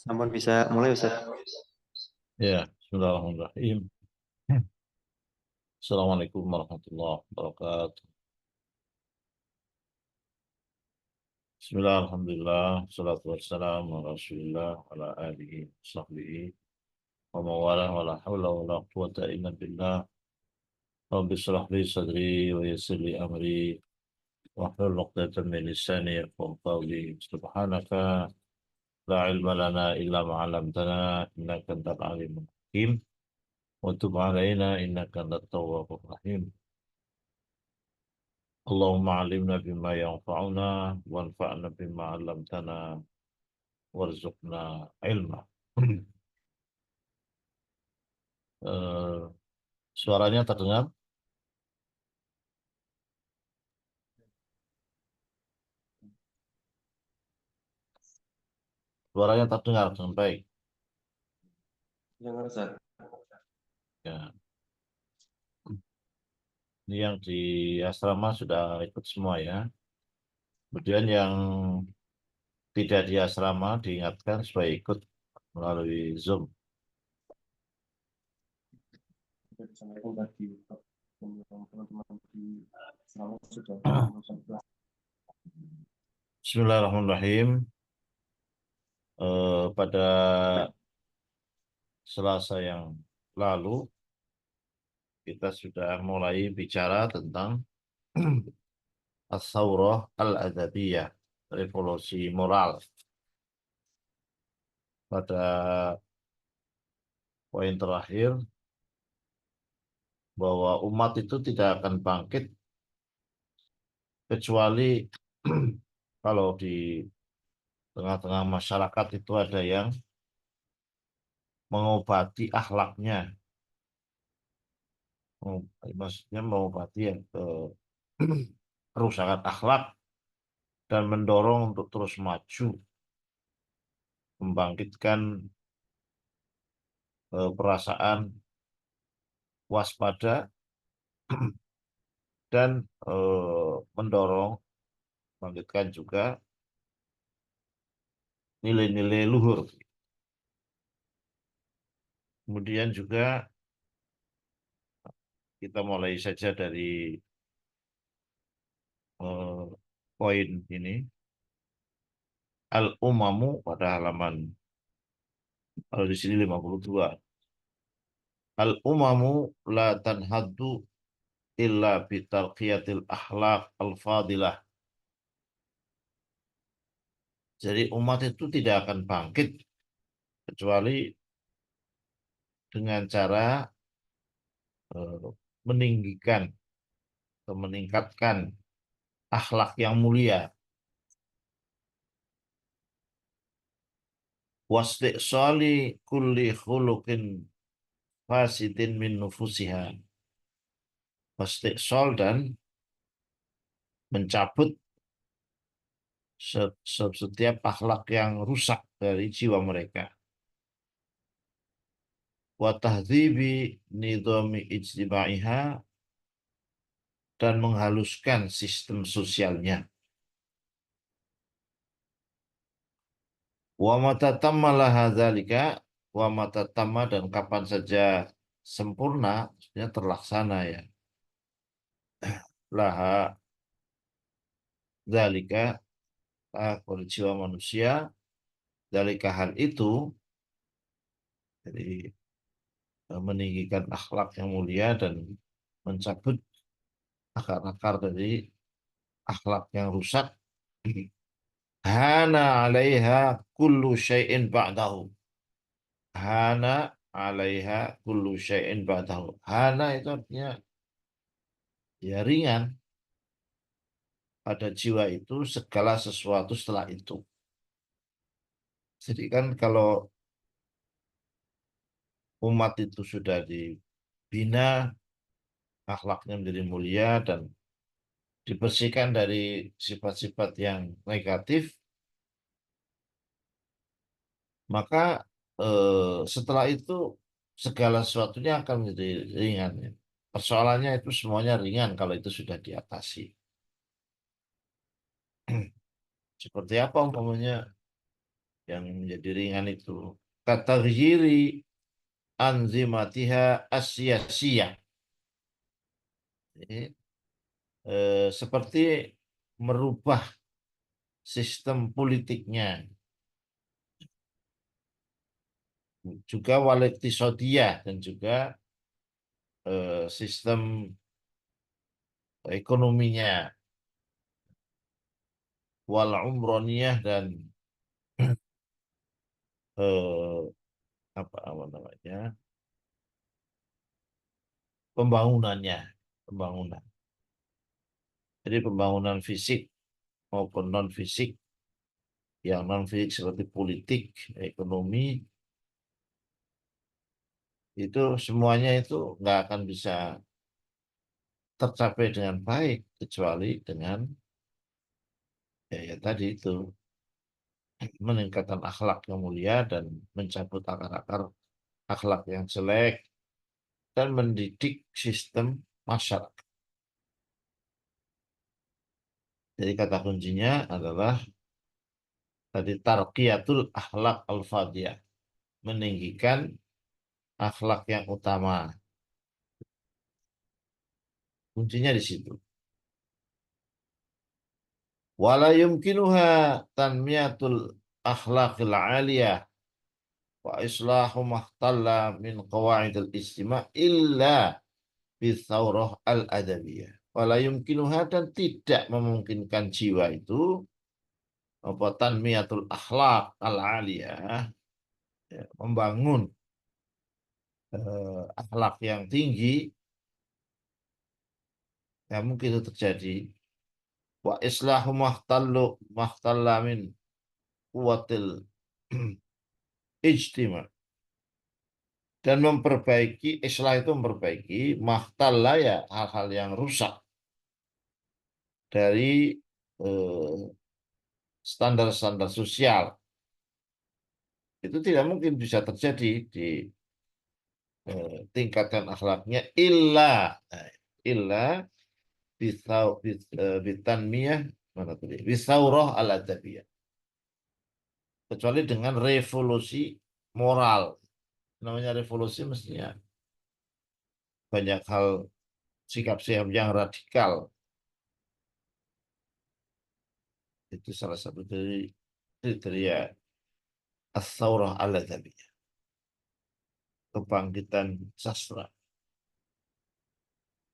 Namun bisa mulai Ustaz. Ya, bismillahirrahmanirrahim. Assalamualaikum warahmatullahi wabarakatuh. Bismillah, alhamdulillah, salatu wassalamu ala rasulillah, ala alihi, sahbihi, wa mawalah, wa la hawla wa la quwata illa billah. Rabbi shrah li sadri, wa yassir li amri, wa hlul 'uqdatam min lisani yafqahu qawli. Subhanaka la ilma lana illa ma 'allamtana, innaka antal alimul hakim, wa tub 'alaina innaka antat tawwabur rahim. اللهم علمنا بما ينفعنا وانفعنا بما علمتنا وارزقنا علما. Eh, Suaranya terdengar? Suaranya terdengar dengan baik. Dengar Ustaz. Ya. Ini yang di asrama sudah ikut semua ya. Kemudian yang tidak di asrama diingatkan supaya ikut melalui Zoom. Assalamualaikum bagi teman-teman di Sarawak sudah Bismillahirrahmanirrahim. Pada Selasa yang lalu kita sudah mulai bicara tentang As-Saurah Al-Adabiyah, revolusi moral. Pada poin terakhir, bahwa umat itu tidak akan bangkit kecuali kalau di tengah-tengah masyarakat itu ada yang mengobati akhlaknya. Maksudnya mengobati yang kerusakan akhlak dan mendorong untuk terus maju, membangkitkan perasaan waspada dan mendorong membangkitkan juga nilai-nilai luhur. Kemudian juga kita mulai saja dari eh, poin ini. Al-umamu pada halaman, kalau di sini 52. Al-umamu la tanhaddu illa bitalqiyatil akhlaq al-fadilah. Jadi umat itu tidak akan bangkit kecuali dengan cara eh, meninggikan atau meningkatkan akhlak yang mulia. Wastiqsali kulli khuluqin fasidin min nufusiha. Wastiqsal dan mencabut setiap akhlak yang rusak dari jiwa mereka. Wa tahdhibi nidhami ijtimaiha, dan menghaluskan sistem sosialnya. Wa mata tammala hadzalika, wa mata tamma, dan kapan saja sempurna, maksudnya terlaksana ya. Laha dzalika, pada jiwa manusia, dzalika hal itu, jadi meninggikan akhlak yang mulia dan mencabut akar-akar dari akhlak yang rusak. Hana 'alaiha kullu syai'in ba'dahu. Hana 'alaiha kullu syai'in ba'dahu. Hana itu artinya ya ringan pada jiwa itu segala sesuatu setelah itu. Jadi kan kalau umat itu sudah dibina, akhlaknya menjadi mulia dan dibersihkan dari sifat-sifat yang negatif, maka setelah itu segala sesuatunya akan menjadi ringan. Persoalannya itu semuanya ringan kalau itu sudah diatasi. Seperti apa umpamanya yang menjadi ringan itu. Kataghyiri anzimatiha asyasiyah. Jadi, seperti merubah sistem politiknya, juga walektisodiyah dan juga sistem ekonominya, wal umroniyah dan eh, apa namanya, pembangunannya, pembangunan. Jadi pembangunan fisik maupun non fisik, yang non fisik seperti politik, ekonomi, itu semuanya itu nggak akan bisa tercapai dengan baik kecuali dengan ya tadi itu meningkatkan akhlak yang mulia dan mencabut akar-akar akhlak yang jelek dan mendidik sistem masyarakat. Jadi kata kuncinya adalah tadi tarqiyatul akhlak al-fadiyah, meninggikan akhlak yang utama. Kuncinya di situ. Wala yumkinuha tanmiyatul akhlaqil aliyah wa islahu mahtalla min qawaidil ijtima' illa bithaurah al-adabiyah. Wala yumkinuha dan tidak memungkinkan jiwa itu apa tanmiyatul akhlaq al-aliyah, ya, membangun akhlak yang tinggi, ya mungkin itu terjadi. Wa islahu mahtalla min kuwatil ijtima' dan memperbaiki, islah itu memperbaiki, mahtalla ya hal-hal yang rusak dari standar-standar sosial, itu tidak mungkin bisa terjadi di tingkatkan akhlaknya illa bitanmiyah mana tadi bisaurah al adabiyah, kecuali dengan revolusi moral. Namanya revolusi mestinya banyak hal, sikap-sikap yang radikal, itu salah satu dari kriteria as-saurah al adabiyah, kebangkitan sastra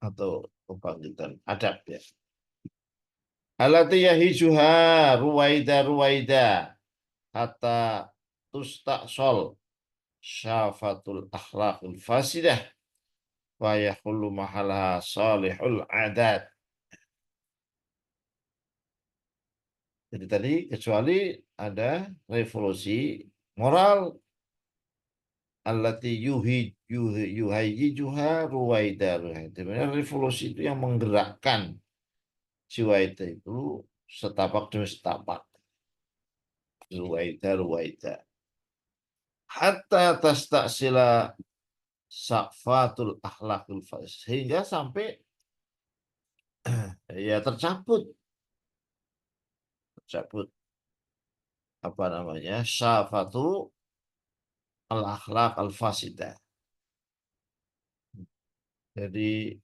atau kebangkitan adab ya. Alati yahijuha ruwaida ruwaida hatta tusta'sol syafatul akhlaqul fasidah wa yahullu mahalaha salihul adat. Jadi tadi kecuali ada revolusi moral allati yuhayyijuha ruwaida ruwaida. Revolusi itu yang menggerakkan jiwa itu setapak demi setapak. Ruwaida ruwaida. Hatta tastaksila sa'fatul akhlakul fasidah, sehingga sampai ya tercabut apa namanya syafatu al akhlak al fasidah. Jadi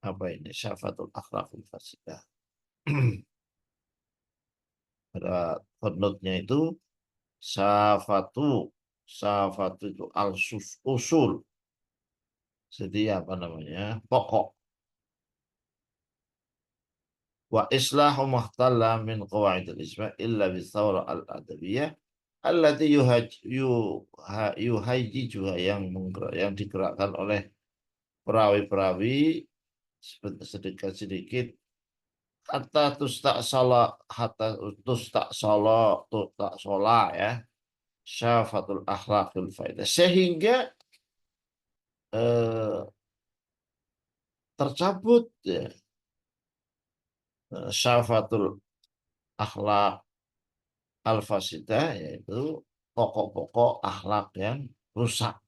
apa ini syafatul akhlak al fasidah? Pada footnote-nya itu syafatu, syafatu itu al usul, jadi apa namanya pokok. Wa islahu mahtalla min qawaidil ijma' illa bisawra al adabiyah allati yuhayyijuha, yang digerakkan oleh perawi-perawi sedikit-sedikit, hatta tustak sala ya syafatul akhlaqil faidah, sehingga eh, tercabut ya, syafatul akhlaq al fasidah, yaitu pokok-pokok akhlak yang rusak,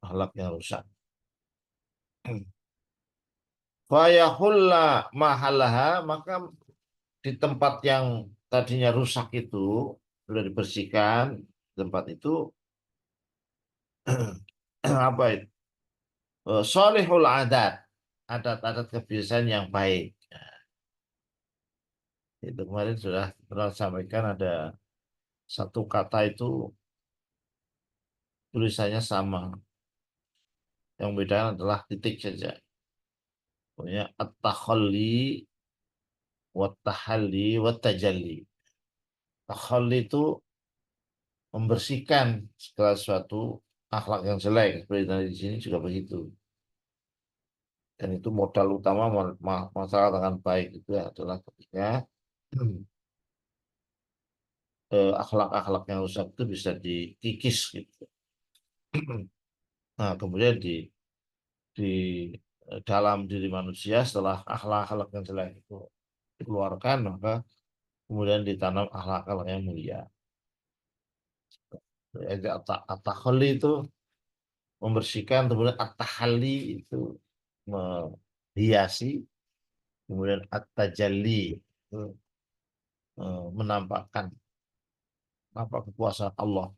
akhlak yang rusak. Fayahulla mahalaha, maka di tempat yang tadinya rusak itu sudah dibersihkan, tempat itu apa itu? Solihul adat, adat-adat kebiasaan yang baik. Itu kemarin sudah pernah sampaikan ada satu kata itu tulisannya sama, yang beda adalah titik saja. Pokoknya at-takhalli wat-tahalli wat-tajalli. Takhalli itu membersihkan segala sesuatu akhlak yang jelek. Seperti tadi di sini juga begitu. Dan itu modal utama masalah dengan baik itu adalah ketika akhlak-akhlak yang rusak itu bisa dikikis gitu. Nah, kemudian di dalam diri manusia setelah akhlak-akhlak yang jelek itu dikeluarkan, maka kemudian ditanam akhlak-akhlak yang mulia. Jadi at-tahalli itu membersihkan, kemudian at-tahalli itu menghiasi, kemudian at-tajalli itu menampakkan apa kekuasaan Allah.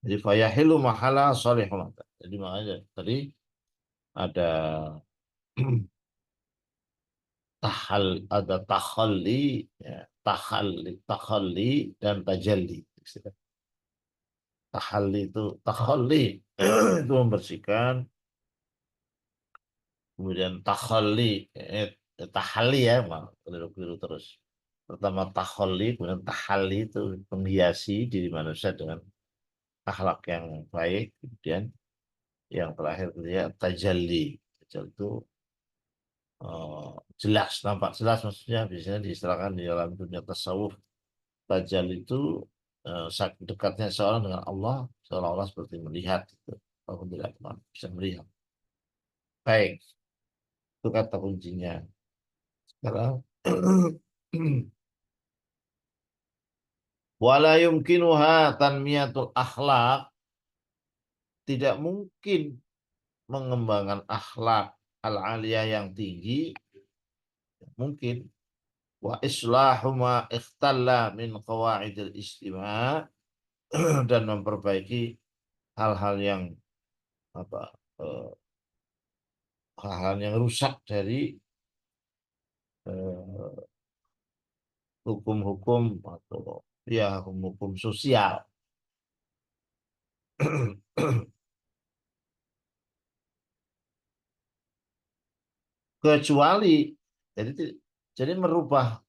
Jadi fayahilu mahala salihun. Jadi makanya tadi ada ada takhalli, ya, takhalli dan tajalli. Tahalli itu takhalli itu membersihkan, kemudian takhalli tahalli ya, keliru terus. Pertama takhalli, kemudian tahalli itu menghiasi diri manusia dengan akhlak yang baik, kemudian yang terakhir dia tajalli. Tajalli itu jelas, nampak jelas, maksudnya biasanya diistilahkan di dalam dunia tasawuf. Tajalli itu saking dekatnya seorang dengan Allah, seolah-olah seperti melihat gitu. Walaupun tidak pernah bisa melihat. Baik, itu kata kuncinya. Sekarang wala yumkinuha tanmiyatul akhlak, tidak mungkin mengembangkan akhlak al-aliyah yang tinggi, mungkin wa islahu ma ikhtalla min qawaidil istima' dan memperbaiki hal-hal yang apa eh, hal-hal yang rusak dari eh, hukum-hukum atau ya hukum-hukum sosial. Kecuali jadi jadi merubah,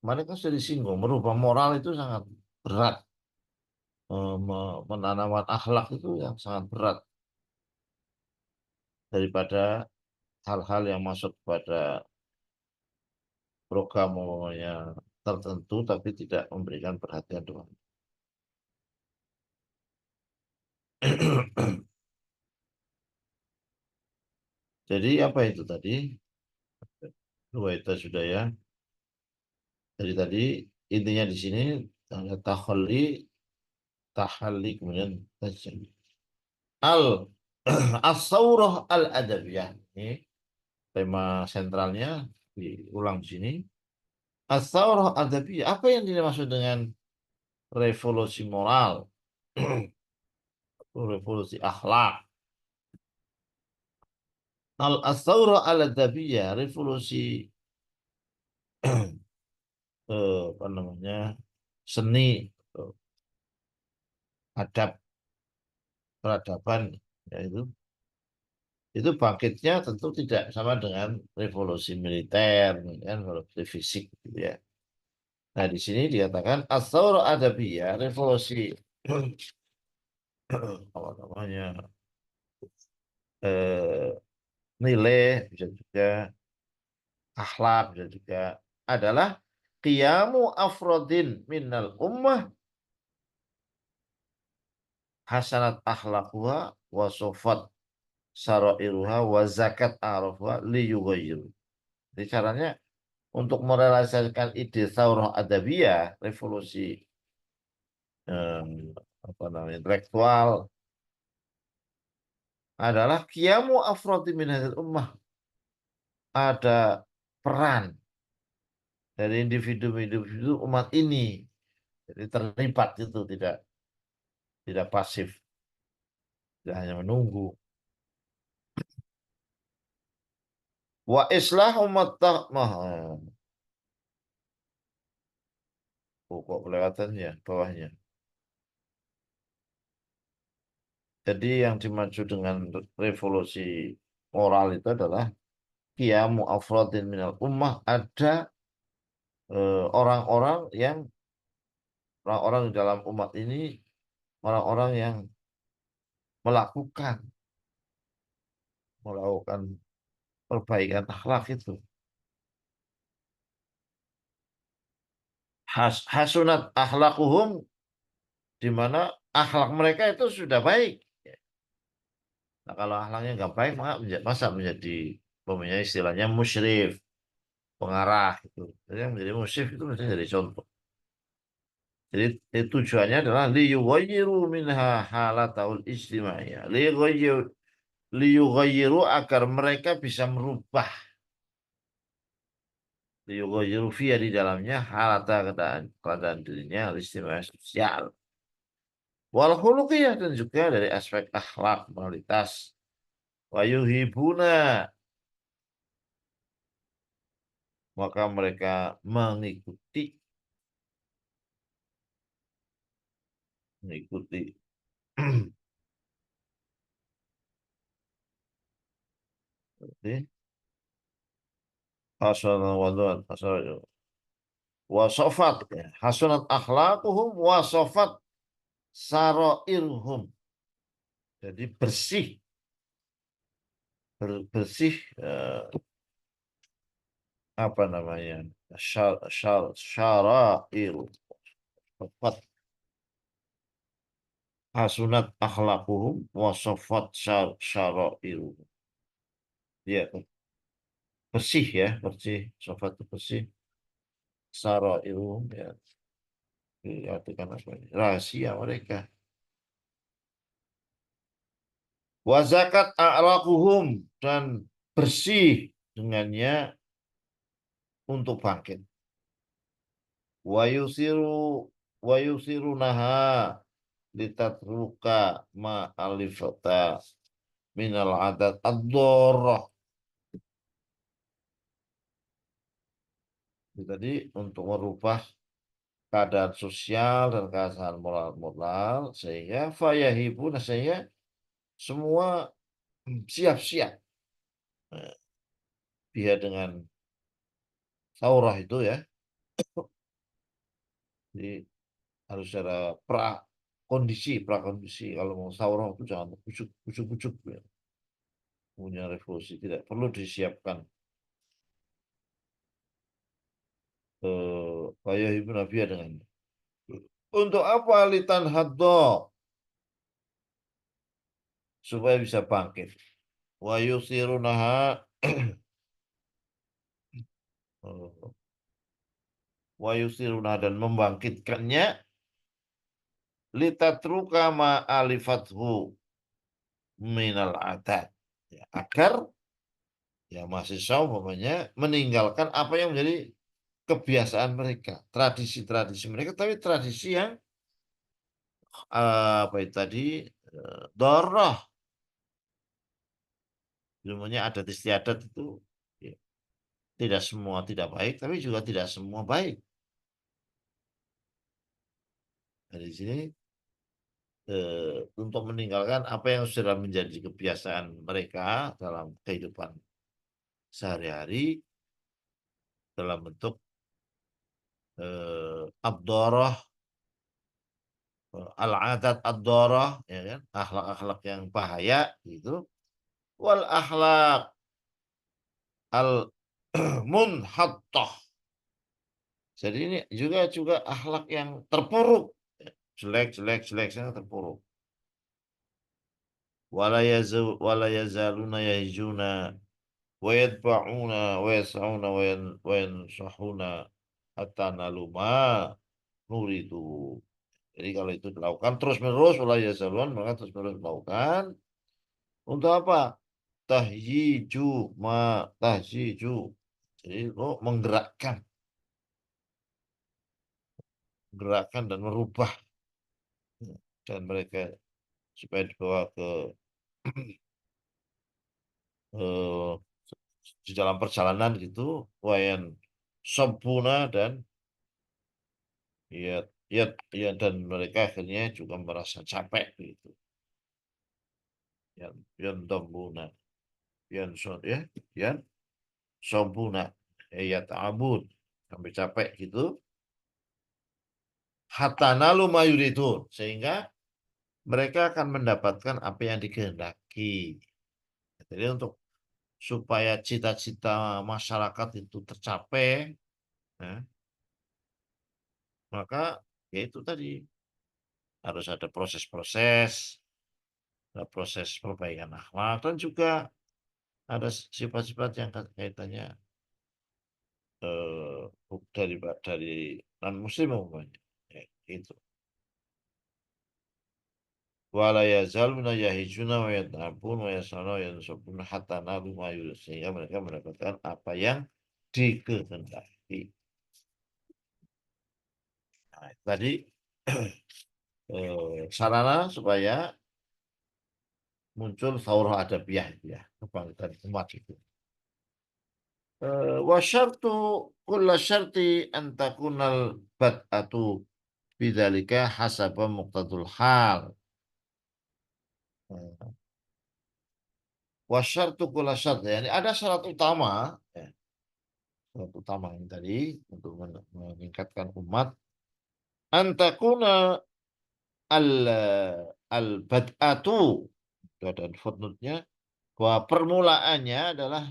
mereka sudah disinggung, merubah moral itu sangat berat. Penanaman akhlak itu yang sangat berat daripada hal-hal yang masuk pada program umumnya tertentu tapi tidak memberikan perhatian Tuhan. Jadi apa itu tadi? Dua itu sudah ya. Jadi tadi intinya di sini ada tahalli kemudian tajalli. Al as-saurah al-adabiyah. Ini tema sentralnya diulang di sini. As-saurah adabiyah. Apa yang dimaksud dengan revolusi moral? Revolusi akhlak. Al-saurah al-adabiyah, revolusi apa namanya? Seni, adab, peradaban, yaitu itu bangkitnya tentu tidak sama dengan revolusi militer, kan, revolusi fisik, gitu ya. Nah, di sini dikatakan as-saura adabiyah, revolusi apa namanya eh, nilai, bisa juga akhlak, bisa juga adalah qiyamu afrodin minal ummah hasanat akhlaquha wa sofat sarairuha wa zakat arafuha liyughayyiru. Jadi caranya untuk merealisasikan ide saurah adabiyah, revolusi eh, apa namanya intelektual, adalah qiyamu afrodi min hadil ummah, ada peran dari individu-individu umat ini. Jadi terlibat itu tidak pasif, tidak hanya menunggu. Wa islahu kok kelewatannya bawahnya. Jadi yang dimaksud dengan revolusi moral itu adalah qiyamu afrodin minal ummah, ada orang-orang yang orang-orang di dalam umat ini, orang-orang yang melakukan melakukan perbaikan akhlak itu. Hasunat akhlakuhum, di mana akhlak mereka itu sudah baik. Nah, kalau akhlaknya nggak baik, masa menjadi mempunyai istilahnya musyrif, pengarah itu. Jadi yang menjadi musyrif itu mesti jadi contoh. Jadi tujuannya adalah liyughayyiru minha halataul ijtimaiyah. Liyughayyiru agar mereka bisa merubah, liyughayyiru fiya di dalamnya halata keadaan dirinya al istimewa sosial. Wal khuluqiyah, dan juga dari aspek akhlak, moralitas. Wa yuhibuna, maka mereka mengikuti Jadi, hasanah wadwan hasanah wasofat, ya. Hasanat akhlakuhum wasofat saroirhum, jadi bersih, bersih, apa namanya, syarair, sofat, hasunat akhlakuhum wasofat syarairhum, ya, bersih, ya, bersih, sofat itu bersih, saroirhum, ya, diartikan apa ini? Rahasia mereka. Wazakat a'raquhum, dan bersih dengannya untuk bangkit. Wa yusiru wa yusirunaha litatruka ma alifata minal adat ad-dharrah. Jadi untuk merubah keadaan sosial dan keadaan moral sehingga fayahibuna, sehingga semua siap-siap, eh, dia dengan saurah itu, ya. Jadi harus ada prakondisi. Kalau mau saurah itu jangan ujuk-ujuk, ya. Punya revolusi tidak perlu disiapkan. Kayak Ibnu Nabiya dengan untuk apa litan haddo, supaya bisa bangkit. Wa yusirunaha wa yusiruna, dan membangkitkannya, litatruka ma alifathu minal adat, ya, agar, ya, mahasiswa umpamanya meninggalkan apa yang menjadi kebiasaan mereka, tradisi-tradisi mereka, tapi tradisi yang apa itu tadi, doroh, semuanya adat istiadat itu, ya, tidak semua tidak baik, tapi juga tidak semua baik. Dari sini untuk meninggalkan apa yang sudah menjadi kebiasaan mereka dalam kehidupan sehari-hari, dalam bentuk abdoroh, al-adat ad-darah, ya kan, akhlak-akhlak yang bahaya itu, wal akhlak al munhattah, jadi ini juga akhlak yang terpuruk, jelek sangat terpuruk. Wala yazaluna yahjuna wa yatba'una wa yas'una wa yansahuna hatta naluma nuridu. Jadi kalau itu dilakukan terus menerus, wala yazalun, maka terus menerus melakukan untuk apa? tahyiju tahjiju. Jadi menggerakkan, gerakan dan merubah, dan mereka supaya dibawa ke eh, di dalam perjalanan gitu, wayan sempurna dan ya ya ya, dan mereka akhirnya juga merasa capek gitu. Yang sempurna, ya, yang sempurna, ya ta'abud sampai capek gitu. Hatta nalu mayuridun, sehingga mereka akan mendapatkan apa yang dikehendaki. Jadi untuk supaya cita-cita masyarakat itu tercapai, ya, maka ya itu tadi harus ada proses-proses, ada proses perbaikan akhlak, dan juga ada sifat-sifat yang kaitannya dari non muslim umumnya. Ya, itu. Wala yazaluna yahijuna wa yata'abun wa yasana wa yansabun hatta nalu ma yurid. Sehingga mereka mendapatkan apa yang dikehendaki. Nah, tadi sarana supaya muncul saurah adabiyah itu ya, kebangkitan umat itu. Wa syartu kulla syarti an takunal bad'atu bidzalika hasaba muqtadul hal. Wa syartu kulla syart, ya, ini ada syarat utama, ya, syarat utama yang tadi untuk meningkatkan umat, antakuna al al bad'atu, itu ada footnote-nya, bahwa permulaannya adalah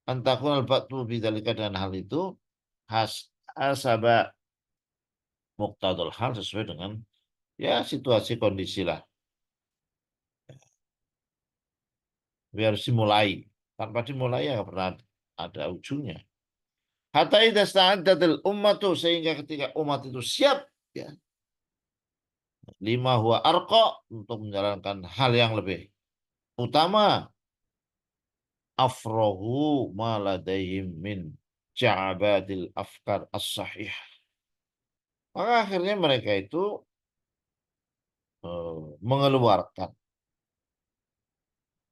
antakun al bad'u bidzalika, dengan hal itu asaba muqtadul hal, sesuai dengan ya situasi kondisi lah. Tapi harus dimulai, tanpa dimulai ya nggak pernah ada ujungnya. Hatta idza sta'addatil ummatu, sehingga ketika umat itu siap, ya, lima huwa arqa, untuk menjalankan hal yang lebih utama, afrohu ma ladaihim min ja'abadil afkar as-sahih, maka akhirnya mereka itu mengeluarkan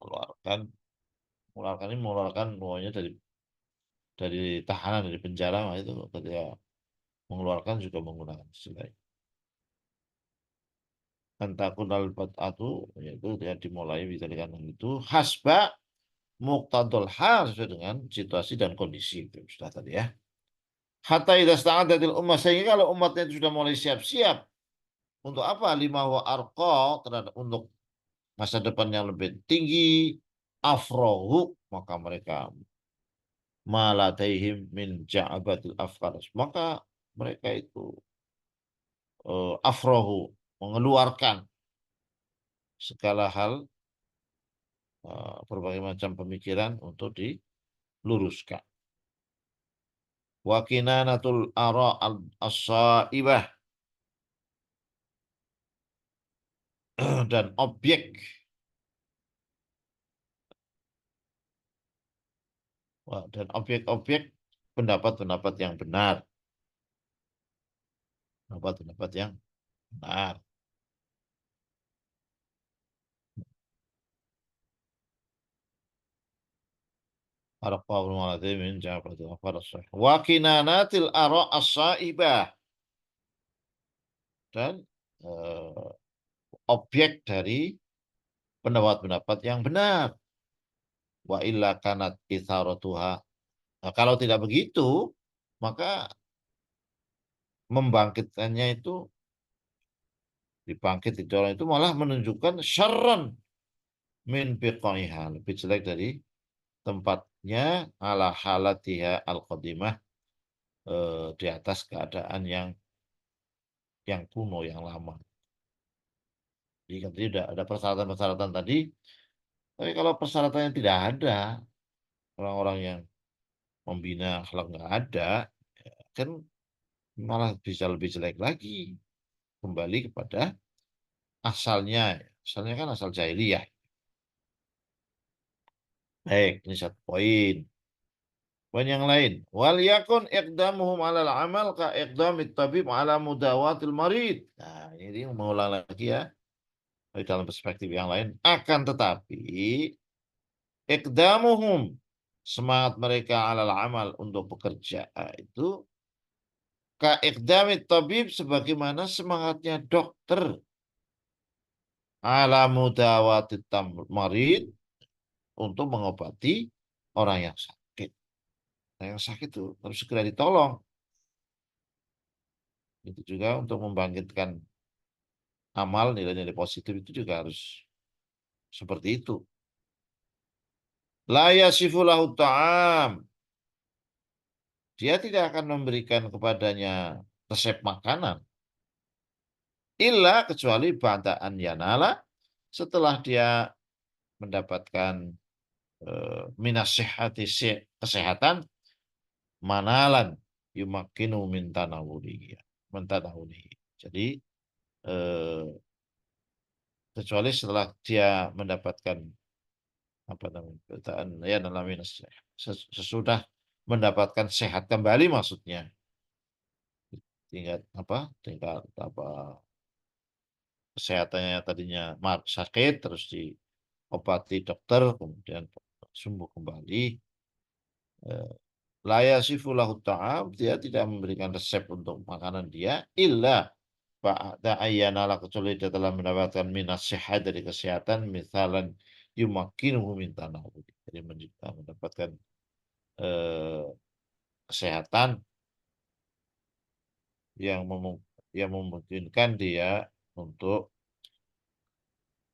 mengeluarkan mengeluarkan ini mengeluarkan semuanya dari tahanan, dari penjara. Nah, itu ketika mengeluarkan juga menggunakan istilah antakun al-bad'atu, yaitu dia dimulai bisa dikatakan itu hasba muqtadul hal, sesuai dengan situasi dan kondisi, itu sudah tadi ya. Hatta idza sta'adatil ummah, sehingga kalau umatnya itu sudah mulai siap-siap untuk apa, lima wa arqa, terhadap untuk masa depan yang lebih tinggi, afrohu, maka mereka maladaihim min ja'abatil afkar, maka mereka itu afrohu, mengeluarkan segala hal, berbagai macam pemikiran untuk diluruskan. Wakinanatul ara as-saibah, dan objek pendapat-pendapat yang benar, pendapat-pendapat yang benar. Wakinanatil ara as-saibah, dan eh, objek dari pendapat-pendapat yang benar. Wa illa kanat itharatuha. Nah, kalau tidak begitu, maka membangkitkannya itu, dibangkit di orang itu malah menunjukkan syarran min biqaiha, lebih jelek dari tempatnya, ala halatiha al-qadimah, di atas keadaan yang kuno, yang lama. Jadi kan tadi udah ada persyaratan-persyaratan tadi, tapi kalau persyaratannya tidak ada, orang-orang yang membina akhlak nggak ada, kan malah bisa lebih jelek lagi, kembali kepada asalnya. Asalnya kan asal jahiliyah. Baik, ini satu poin. Poin yang lain. Wal yakun iqdamuhum alal amal ka iqdamit tabib ala mudawatil marid. Nah, ini mengulang lagi ya. Dari dalam perspektif yang lain. Akan tetapi, iqdamuhum, semangat mereka alal amal untuk bekerja itu, ka iqdamit tabib, sebagaimana semangatnya dokter ala mudawatil marid, untuk mengobati orang yang sakit. Orang yang sakit itu harus segera ditolong. Itu juga untuk membangkitkan amal, nilai-nilai positif itu juga harus seperti itu. La yasifu lahu ta'am. Dia tidak akan memberikan kepadanya resep makanan. Illa, kecuali ba'da'an yanala, setelah dia mendapatkan minas sihhati, kesehatan, manalan yumakinu min tanawulihi. Jadi eh, kecuali setelah dia mendapatkan apa namanya ya dalam sesudah mendapatkan sehat kembali, maksudnya tingkat apa kesehatannya tadinya sakit terus diobati dokter kemudian sembuh kembali. La yasifu lahu ta'am, dia tidak memberikan resep untuk makanan dia illa ba'da ayyanala, kecuali dia telah mendapatkan minas sehat, dari kesehatan, misalan yumakinuhu min tanawuli, jadi mendapatkan eh, kesehatan yang memungkinkan dia untuk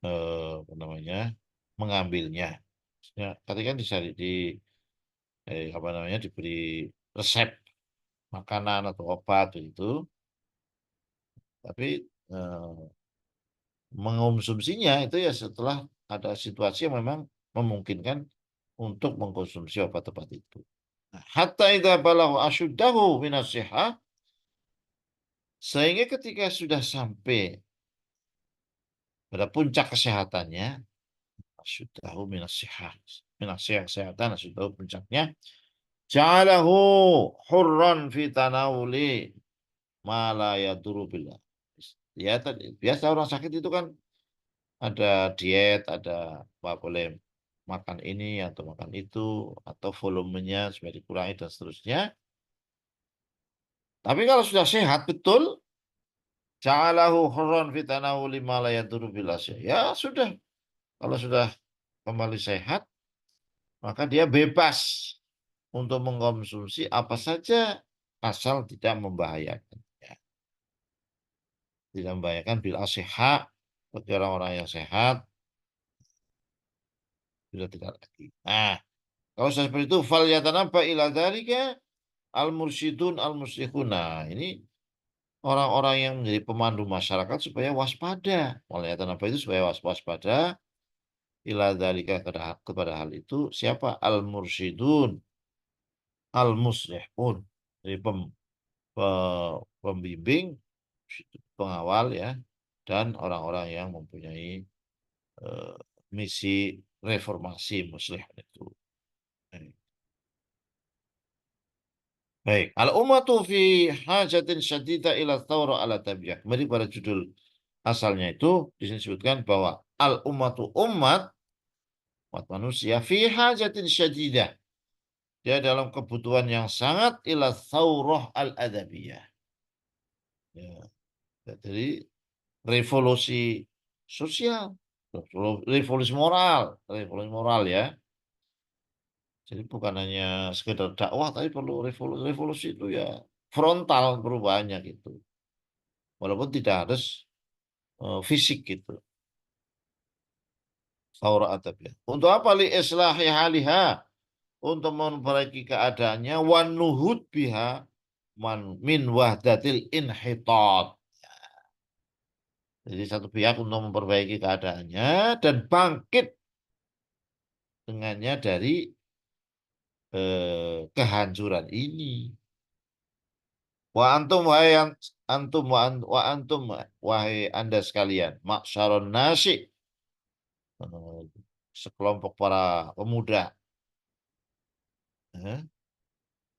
apa namanya mengambilnya. Maksudnya, tadi kan apa namanya diberi resep makanan atau obat itu, tapi mengonsumsinya itu ya setelah ada situasi yang memang memungkinkan untuk mengkonsumsi obat-obat itu. Nah, hatta idza balagha ashuddahu minas sihah, sehingga ketika sudah sampai pada puncak kesehatannya, ashuddahu minas sihah, kesehatan, ashuddahu puncaknya, ja'alahu hurran fi tanawuli ma la yadurru billah. Ya tadi biasa orang sakit itu kan ada diet, ada apa boleh makan ini atau makan itu, atau volumenya supaya dikurangi dan seterusnya. Tapi kalau sudah sehat betul, ja'alahu hurran fi tanawuli ma la yadurru bil asya. Ya sudah, kalau sudah kembali sehat, maka dia bebas untuk mengkonsumsi apa saja asal tidak membahayakan. Ya, tidak membahayakan bil asya, bagi orang-orang yang sehat sudah tidak lagi. Nah, kalau sudah seperti itu, fal yatanabba ila dzalika al-mursyidun al-muslihun. Nah, ini orang-orang yang menjadi pemandu masyarakat supaya waspada. Waliatan apa itu supaya waspada ila dzalika, kepada hal itu siapa? Al-mursyidun al-muslihun. Jadi pembimbing, pengawal ya, dan orang-orang yang mempunyai eh, misi reformasi muslih itu. Baik, al-ummatu fi hajatin syadida ila thawra ala tabiyah. Kembali pada judul asalnya itu disebutkan bahwa al-ummatu, umat manusia, fi hajatin syadidah. Dia dalam kebutuhan yang sangat ila thawrah al-adabiyah. Ya, jadi revolusi sosial, revolusi moral ya. Jadi bukan hanya sekedar dakwah, tapi perlu revolusi, revolusi itu ya frontal perubahannya gitu. Walaupun tidak harus fisik gitu. Saura adabiyah. Untuk apa? Li islahi haliha, untuk memperbaiki keadaannya, wan nuhud biha min wahdatil inhitat. Jadi satu pihak untuk memperbaiki keadaannya dan bangkit dengannya dari kehancuran ini. Wa antum wahai antum wa antum wahai Anda sekalian, maksyaron nasi, sekelompok para pemuda, Ya.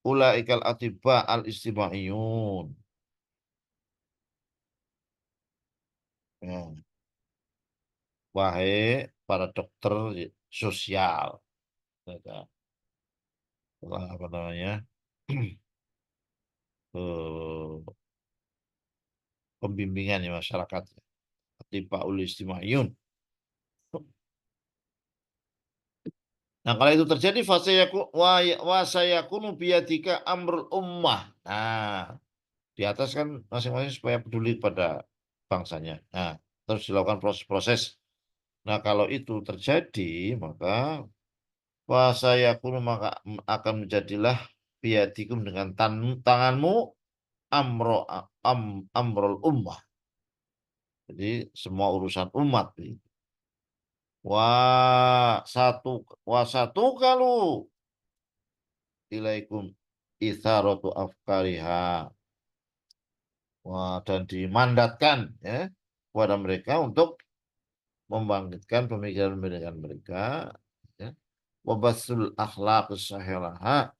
Ulaikal atibba al istimaiyun. Ya. Wahai para dokter sosial. Ya kan? Apa namanya? eh, Pembimbingan ya masyarakat. Atibba ul istimaiyun. Nah, kalau itu terjadi wasayakunu biyadika amrul ummah. Nah, di atas kan masing-masing supaya peduli pada bangsanya. Nah, terus dilakukan proses-proses. Nah, kalau itu terjadi, maka wasayakunu maka akan menjadilah biyadikum dengan tanganmu amro amrul ummah. Jadi semua urusan umat. Satu satu kalau ilaikum isaratu afkariha. Wah, dan dimandatkan ya kepada mereka untuk membangkitkan pemikiran-pemikiran mereka ya. Wabasul akhlaq sahihaha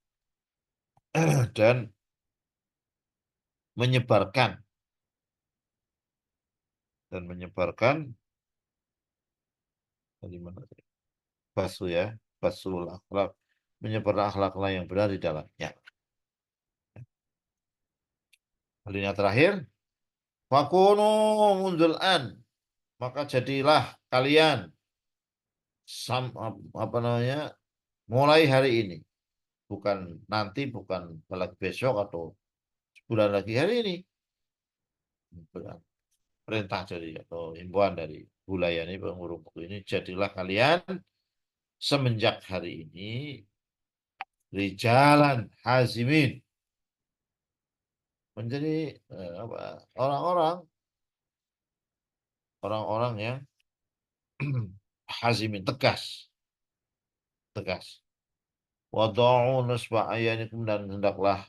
dan menyebarkan menyebarkan dari mana tadi? Basu ya, basul akhlak menyebarkan akhlak yang benar di dalamnya. Halinya terakhir, fakunu mundul an, maka jadilah kalian apa namanya mulai hari ini, bukan nanti, bukan lagi besok atau sebulan lagi, hari ini. Perintah dari atau himbauan dari wilayah ini pengurus buku ini, jadilah kalian semenjak hari ini rijalan hazimin, menjadi orang-orang orang-orang yang hazimin, tegas tegas. Wada'u nusba ayanikum, dan hendaklah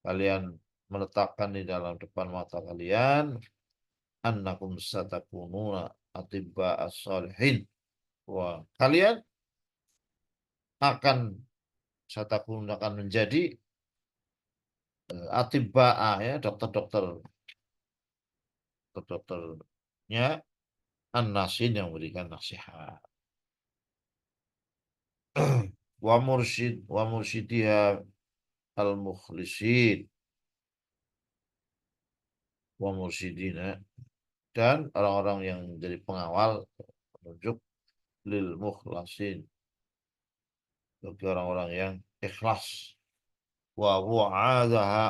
kalian meletakkan di dalam depan mata kalian annakum satakununa atibba as-salihin. Wah, kalian akan satakun akan menjadi atibba ya, dokternya an-nasin yang memberikan nasihat. Wa mursyidha al-mukhlisin wa mursyidina, dan orang-orang yang menjadi pengawal penunjuk lil mukhlasin, bagi orang-orang yang ikhlas, wa wu'adzaha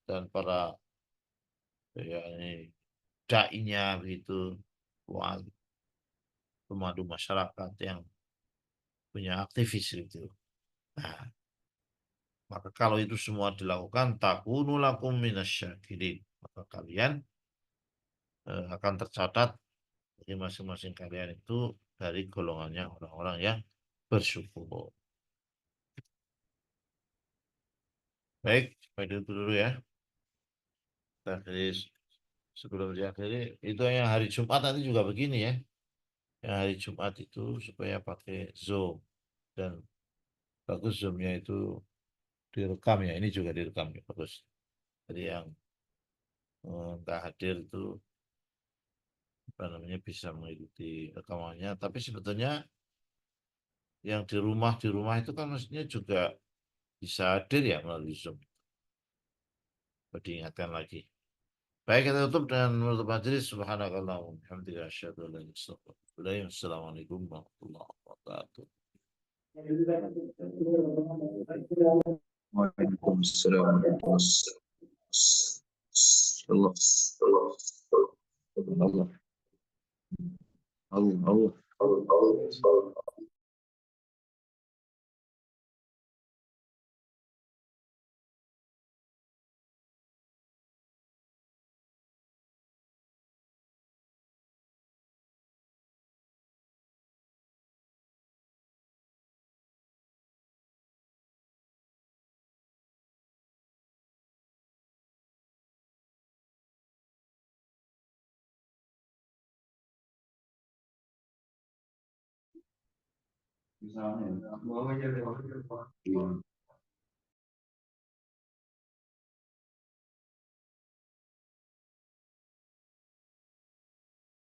dan para yakni dai-nya begitu, wa pemandu masyarakat yang punya aktivis itu. Nah, maka kalau itu semua dilakukan takunu lakum minasyakirin, maka kalian akan tercatat bagi masing-masing kalian itu dari golongannya orang-orang yang bersyukur. Baik, baik itu dulu ya. Jadi sebelum diakhiri, itu yang hari Jumat nanti juga begini ya. Yang hari Jumat itu supaya pakai Zoom, dan bagus Zoom-nya itu direkam ya. Ini juga direkam ya, bagus. Jadi yang nggak hadir itu apa namanya bisa mengikuti rekamannya. Tapi sebetulnya yang di rumah itu kan maksudnya juga bisa hadir ya melalui Zoom. Diingatkan lagi. Baik, kita tutup dengan menutup majelis. Subhanakallah wa bihamdika asyhadu an la ilaha illa anta. Assalamualaikum warahmatullahi wabarakatuh. Waalaikumsalam warahmatullahi wabarakatuh. Allah, Allah, Allah. Misalnya, mau aja deh,